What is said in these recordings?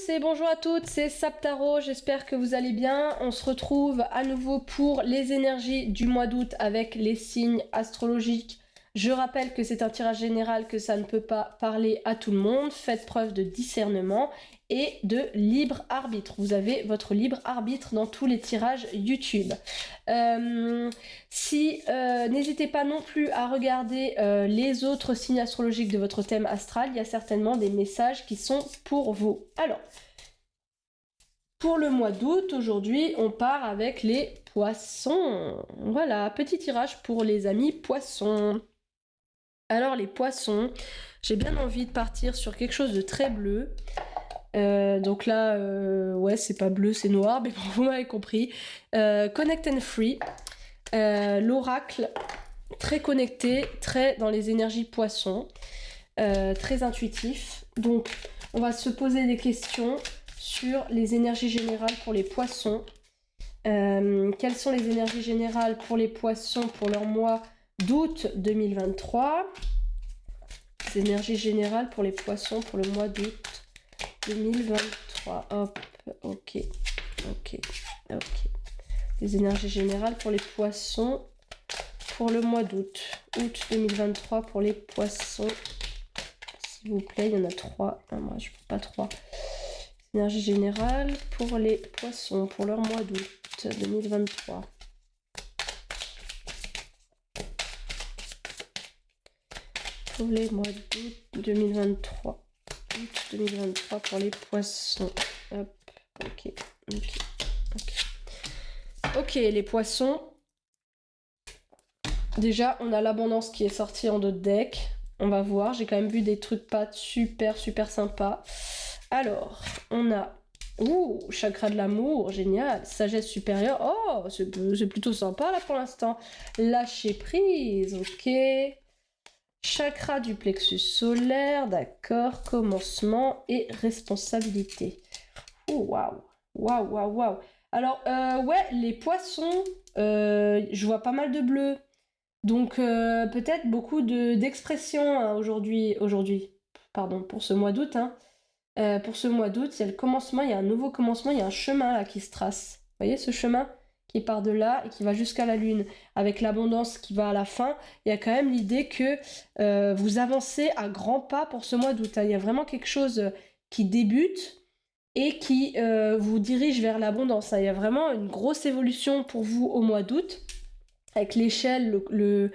tous et bonjour à toutes, c'est Saptaro, j'espère que vous allez bien. On se retrouve à nouveau pour les énergies du mois d'août avec les signes astrologiques. Je rappelle que c'est un tirage général, que ça ne peut pas parler à tout le monde. Faites preuve de discernement et de libre arbitre. Vous avez votre libre arbitre dans tous les tirages YouTube. N'hésitez pas non plus à regarder les autres signes astrologiques de votre thème astral. Il y a certainement des messages qui sont pour vous. Alors, pour le mois d'août, aujourd'hui, on part avec les poissons. Voilà, petit tirage pour les amis poissons. Alors, les poissons, j'ai bien envie de partir sur quelque chose de très bleu. Donc là, ouais, c'est pas bleu, c'est noir, mais bon, vous m'avez compris. Connect and Free. L'oracle, très connecté, très dans les énergies poissons, très intuitif. Donc, on va se poser des questions sur les énergies générales pour les poissons. Quelles sont les énergies générales pour les poissons pour leur mois d'août 2023? Les énergies générales pour les poissons pour le mois d'août 2023. Hop, ok. Les énergies générales pour les poissons pour le mois d'août. Août 2023 pour les poissons. S'il vous plaît, il y en a 3. Non, moi, je ne peux pas 3. Énergie générale pour les poissons pour leur mois d'août 2023. Pour les mois d'août 2023. Août 2023 pour les poissons. Hop, ok. Ok, les poissons. Déjà, on a l'abondance qui est sortie en d'autres decks. On va voir, j'ai quand même vu des trucs pas super sympas. Alors, on a... Ouh, chakra de l'amour, génial. Sagesse supérieure, oh, c'est plutôt sympa là pour l'instant. Lâcher prise, ok. Chakra du plexus solaire, d'accord. Commencement et responsabilité. Oh, waouh. Alors, ouais, les poissons, je vois pas mal de bleu. Donc, peut-être beaucoup d'expressions hein, aujourd'hui. Pardon, pour ce mois d'août. Hein. Pour ce mois d'août, il y a le commencement, il y a un nouveau commencement, il y a un chemin là qui se trace. Vous voyez ce chemin qui part de là et qui va jusqu'à la lune, avec l'abondance qui va à la fin. Il y a quand même l'idée que vous avancez à grands pas pour ce mois d'août. Hein. Il y a vraiment quelque chose qui débute et qui vous dirige vers l'abondance. Hein. Il y a vraiment une grosse évolution pour vous au mois d'août, avec l'échelle, le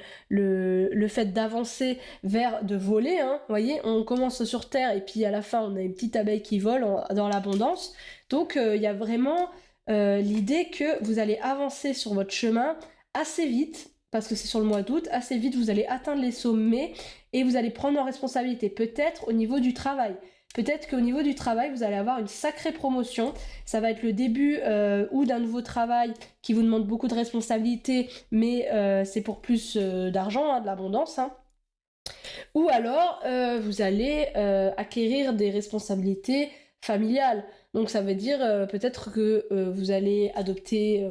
fait d'avancer vers de voler. Hein. Vous voyez, on commence sur Terre et puis à la fin, on a une petite abeille qui vole dans l'abondance. Donc, il y a vraiment l'idée que vous allez avancer sur votre chemin assez vite, parce que c'est sur le mois d'août, assez vite, vous allez atteindre les sommets et vous allez prendre en responsabilité, peut-être au niveau du travail. Peut-être qu'au niveau du travail, vous allez avoir une sacrée promotion. Ça va être le début ou d'un nouveau travail qui vous demande beaucoup de responsabilités, mais c'est pour plus d'argent, hein, de l'abondance. Hein. Ou alors, vous allez acquérir des responsabilités familiales. Donc ça veut dire peut-être que vous allez adopter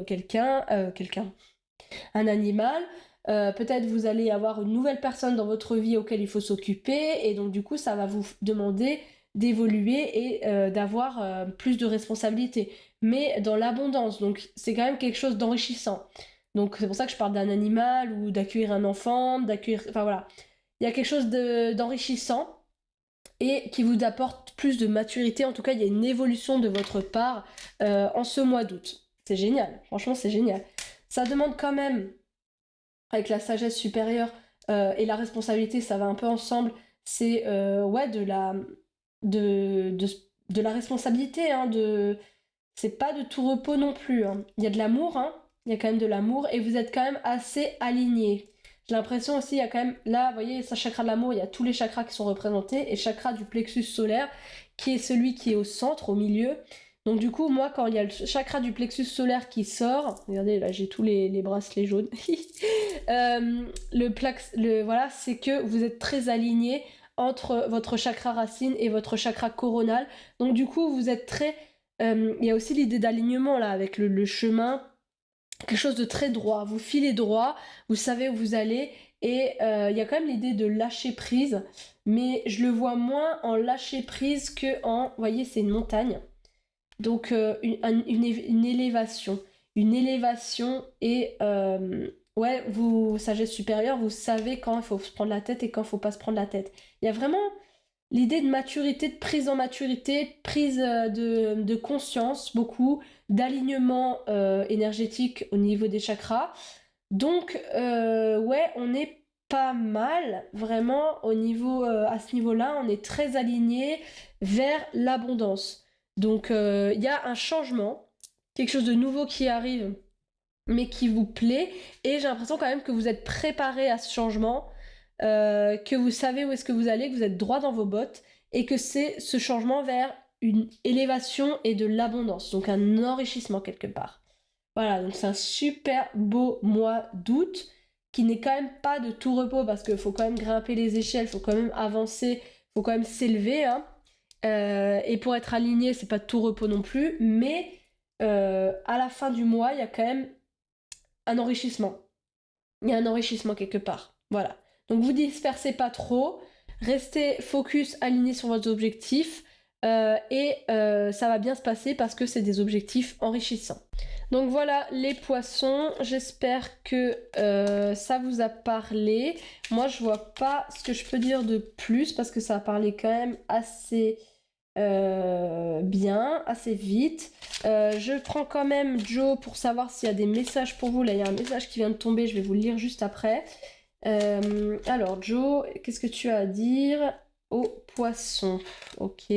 un animal. Peut-être vous allez avoir une nouvelle personne dans votre vie auquel il faut s'occuper. Et donc du coup, ça va vous demander d'évoluer et d'avoir plus de responsabilités. Mais dans l'abondance, donc c'est quand même quelque chose d'enrichissant. Donc c'est pour ça que je parle d'un animal ou d'accueillir un enfant, enfin voilà. Il y a quelque chose d'enrichissant et qui vous apporte plus de maturité. En tout cas, il y a une évolution de votre part en ce mois d'août. C'est génial, franchement c'est génial. Ça demande quand même, avec la sagesse supérieure et la responsabilité, ça va un peu ensemble, c'est ouais, de la responsabilité, hein, c'est pas de tout repos non plus. Hein. Il y a de l'amour, hein, il y a quand même de l'amour, et vous êtes quand même assez alignés. J'ai l'impression aussi, il y a quand même, là, vous voyez, ça chakra de l'amour, il y a tous les chakras qui sont représentés, et chakra du plexus solaire, qui est celui qui est au centre, au milieu. Donc du coup, moi, quand il y a le chakra du plexus solaire qui sort, regardez, là, j'ai tous les bracelets jaunes, voilà, c'est que vous êtes très alignés entre votre chakra racine et votre chakra coronal. Donc du coup, vous êtes très... Il y a aussi l'idée d'alignement, là, avec le chemin, quelque chose de très droit. Vous filez droit, vous savez où vous allez, et il y a quand même l'idée de lâcher prise, mais je le vois moins en lâcher prise que en... Vous voyez, c'est une montagne. Donc une élévation. Une élévation et ouais, vous, sagesse supérieure, vous savez quand il faut se prendre la tête et quand il faut pas se prendre la tête. Il y a vraiment l'idée de maturité, de prise en maturité, de prise de conscience, beaucoup, d'alignement énergétique au niveau des chakras. Donc, ouais, on est pas mal, vraiment, au niveau, à ce niveau-là, on est très aligné vers l'abondance. Donc, il y a un changement, quelque chose de nouveau qui arrive, mais qui vous plaît, et j'ai l'impression quand même que vous êtes préparé à ce changement, que vous savez où est-ce que vous allez, que vous êtes droit dans vos bottes, et que c'est ce changement vers une élévation et de l'abondance, donc un enrichissement quelque part. Voilà, donc c'est un super beau mois d'août qui n'est quand même pas de tout repos parce qu'il faut quand même grimper les échelles, il faut quand même avancer, il faut quand même s'élever. Hein. Et pour être aligné, c'est pas de tout repos non plus, mais à la fin du mois, il y a quand même un enrichissement. Il y a un enrichissement quelque part. Voilà. Donc vous dispersez pas trop, restez focus, aligné sur vos objectifs et ça va bien se passer parce que c'est des objectifs enrichissants. Donc voilà les poissons, j'espère que ça vous a parlé. Moi je vois pas ce que je peux dire de plus parce que ça a parlé quand même assez bien, assez vite. Je prends quand même Joe pour savoir s'il y a des messages pour vous. Là il y a un message qui vient de tomber, je vais vous le lire juste après. Alors Joe, qu'est-ce que tu as à dire aux poissons? Ok,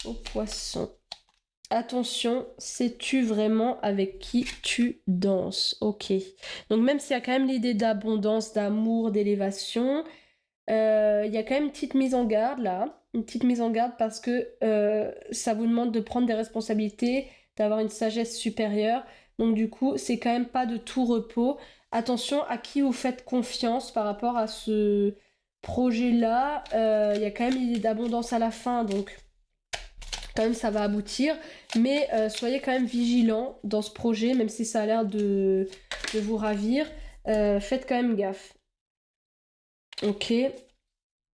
aux poissons. Attention, sais-tu vraiment avec qui tu danses? Ok. Donc même s'il y a quand même l'idée d'abondance, d'amour, d'élévation, il y a quand même une petite mise en garde là. Une petite mise en garde parce que ça vous demande de prendre des responsabilités, d'avoir une sagesse supérieure. Donc du coup, c'est quand même pas de tout repos. Attention à qui vous faites confiance par rapport à ce projet-là. Il y a quand même l'idée d'abondance à la fin, donc quand même ça va aboutir, mais soyez quand même vigilants dans ce projet, même si ça a l'air de vous ravir, faites quand même gaffe. Ok.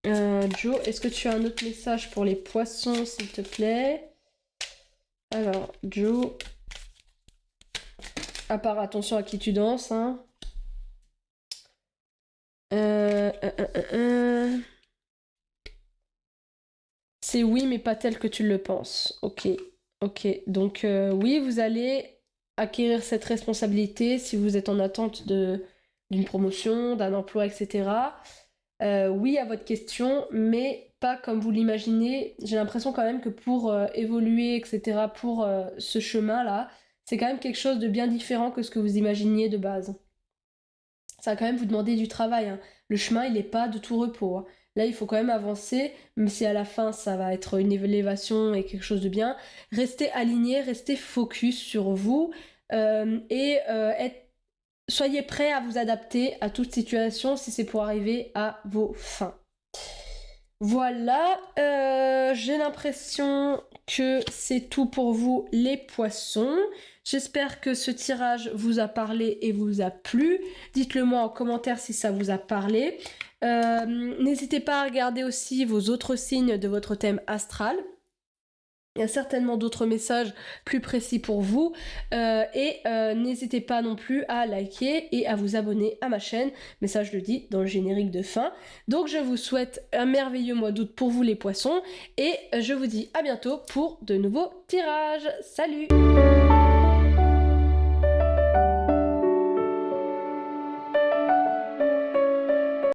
Joe, est-ce que tu as un autre message pour les poissons, s'il te plaît? Alors, Joe, à part attention à qui tu danses, hein. C'est oui, mais pas tel que tu le penses. Ok, ok. Donc oui, vous allez acquérir cette responsabilité si vous êtes en attente d'une promotion, d'un emploi, etc. Oui à votre question, mais pas comme vous l'imaginez. J'ai l'impression quand même que pour évoluer, etc., pour ce chemin-là, c'est quand même quelque chose de bien différent que ce que vous imaginiez de base. Ça va quand même vous demander du travail. Hein. Le chemin, il n'est pas de tout repos. Hein. Là, il faut quand même avancer, même si à la fin, ça va être une élévation et quelque chose de bien. Restez aligné, restez focus sur vous et soyez prêts à vous adapter à toute situation si c'est pour arriver à vos fins. Voilà, j'ai l'impression que c'est tout pour vous les poissons. J'espère que ce tirage vous a parlé et vous a plu. Dites-le moi en commentaire si ça vous a parlé. N'hésitez pas à regarder aussi vos autres signes de votre thème astral. Il y a certainement d'autres messages plus précis pour vous. Et n'hésitez pas non plus à liker et à vous abonner à ma chaîne. Mais ça, je le dis dans le générique de fin. Donc, je vous souhaite un merveilleux mois d'août pour vous les poissons. Et je vous dis à bientôt pour de nouveaux tirages. Salut!